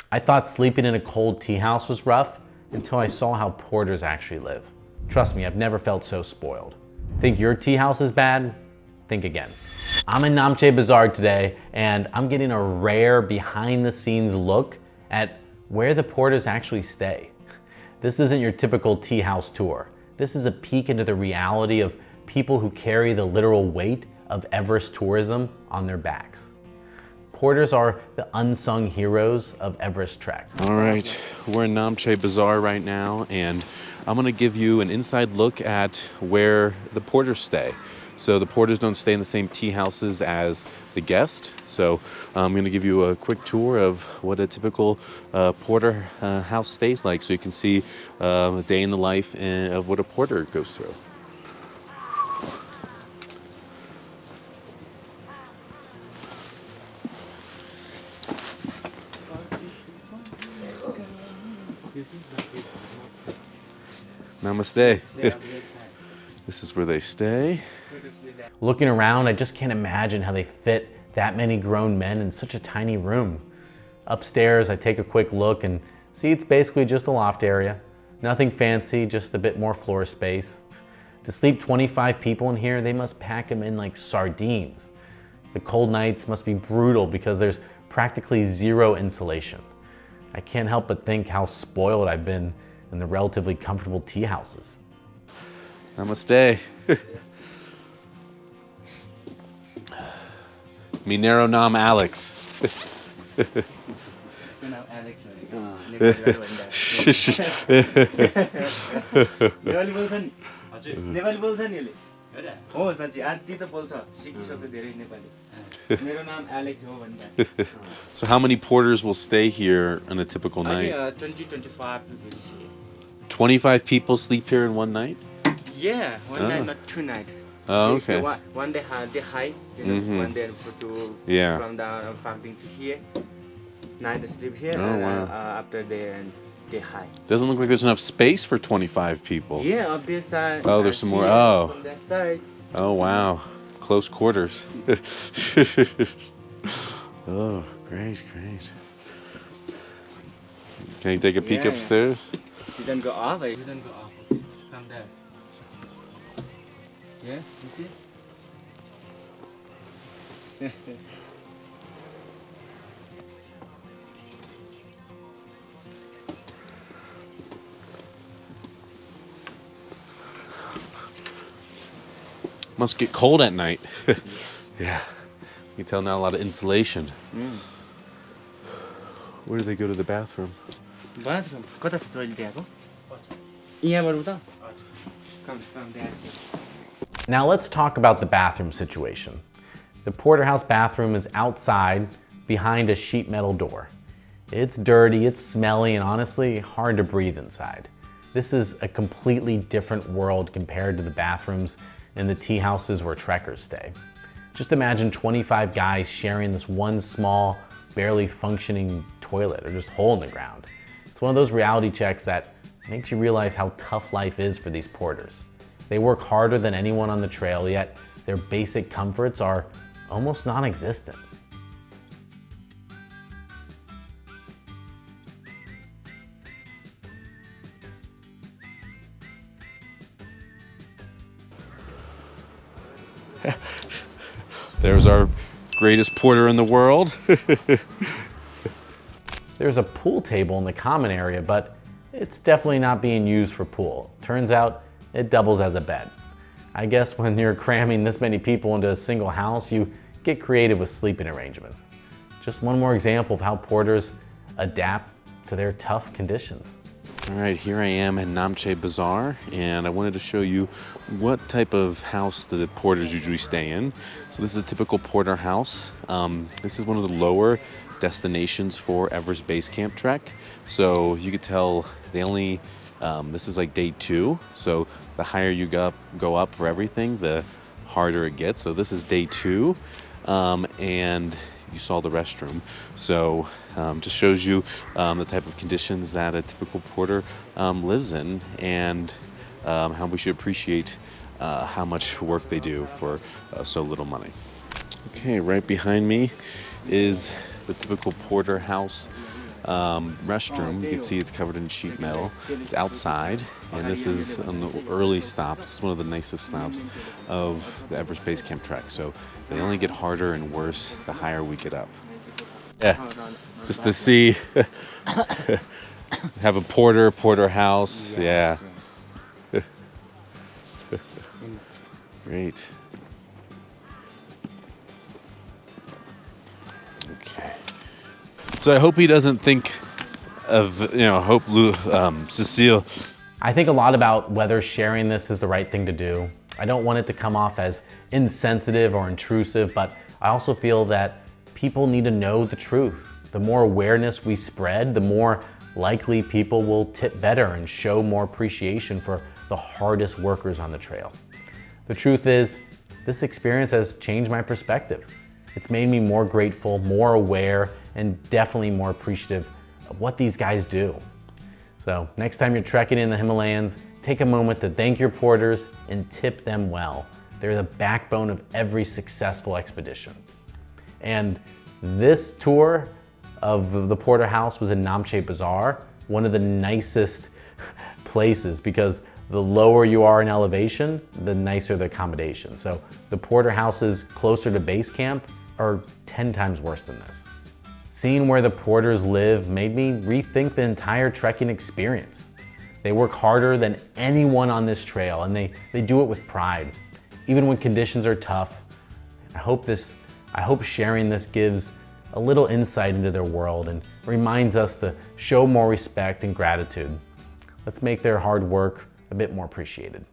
I thought sleeping in a cold tea house was rough until I saw how porters actually live. Trust me, I've never felt so spoiled. Think your tea house is bad? Think again. I'm in Namche Bazaar today, and I'm getting a rare behind-the-scenes look at where the porters actually stay. This isn't your typical tea house tour. This is a peek into the reality of people who carry the literal weight of Everest tourism on their backs. Porters are the unsung heroes of Everest trek. All right, we're in Namche Bazaar right now, and I'm gonna give you an inside look at where the porters stay. So the porters don't stay in the same tea houses as the guest. So I'm gonna give you a quick tour of what a typical porter house stays like, so you can see a day in the life of what a porter goes through. Namaste. This is where they stay. Looking around, I just can't imagine how they fit that many grown men in such a tiny room. Upstairs, I take a quick look and see it's basically just a loft area. Nothing fancy, just a bit more floor space. To sleep 25 people in here, they must pack them in like sardines. The cold nights must be brutal because there's practically zero insulation. I can't help but think how spoiled I've been in the relatively comfortable tea houses. Namaste. Minero nam Alex. Nepali बोल्छ नि यसले हो साँच्चै आदि त बोल्छ सिकिसक्यो धेरै नेपाली मेरो नाम एलेक्स हो भन्छ So how many porters will stay here on a typical night? 20-25 people here. 25 people sleep here in one night? Yeah, one night, not two nights. Oh, It's the okay. one day they high, you know, one day Yeah. from down farming to here. Night they sleep here, Oh, and wow. after they high. Doesn't look like there's enough space for 25 people. Yeah, up this side. Oh, there's some more. here, Oh. From that side. Oh, wow. Close quarters. Oh, great, great. Can you take a peek Yeah. upstairs? You don't go off, you don't go off. Okay. From there. Yeah, you see? Must get cold at night. Yeah. You can tell not a lot of insulation. Where do they go to the bathroom? Bathroom. कता छ toilet यहाँको? यहाँबाट उता? Come there. Now let's talk about the bathroom situation. The porterhouse bathroom is outside behind a sheet metal door. It's dirty, it's smelly, and honestly, hard to breathe inside. This is a completely different world compared to the bathrooms in the tea houses where trekkers stay. Just imagine 25 guys sharing this one small, barely functioning toilet or just hole in the ground. It's one of those reality checks that makes you realize how tough life is for these porters. They work harder than anyone on the trail, yet their basic comforts are almost non-existent. There's our greatest porter in the world. There's a pool table in the common area, but it's definitely not being used for pool. Turns out it doubles as a bed. I guess when you're cramming this many people into a single house, you get creative with sleeping arrangements. Just one more example of how porters adapt to their tough conditions. All right, here I am in Namche Bazaar, and I wanted to show you what type of house the porters usually stay in. So this is a typical porter house. This is one of the lower destinations for Everest Base Camp trek. So you could tell they only, this is like day 2. So the higher you go up for everything, the harder it gets. So this is day 2, and you saw the restroom. So just shows you the type of conditions that a typical porter lives in, and how we should appreciate how much work they do for so little money. Okay, right behind me is the typical porter house restroom. You can see it's covered in sheet metal. It's outside, and this is on the early stops. It's one of the nicest stops of the Everest Base Camp trek. So they only get harder and worse the higher we get up. Yeah, just to see, have a Porterhouse. Yeah. Great. Okay. So I hope he doesn't think of, Cecile. I think a lot about whether sharing this is the right thing to do. I don't want it to come off as insensitive or intrusive, but I also feel that people need to know the truth. The more awareness we spread, the more likely people will tip better and show more appreciation for the hardest workers on the trail. The truth is, this experience has changed my perspective. It's made me more grateful, more aware, and definitely more appreciative of what these guys do. So next time you're trekking in the Himalayas, take a moment to thank your porters and tip them well. They're the backbone of every successful expedition. And this tour of the Porterhouse was in Namche Bazaar, one of the nicest places, because the lower you are in elevation, the nicer the accommodation. So the Porterhouses closer to base camp are 10 times worse than this. Seeing where the porters live made me rethink the entire trekking experience. They work harder than anyone on this trail, and they do it with pride, even when conditions are tough. I hope sharing this gives a little insight into their world and reminds us to show more respect and gratitude. Let's make their hard work a bit more appreciated.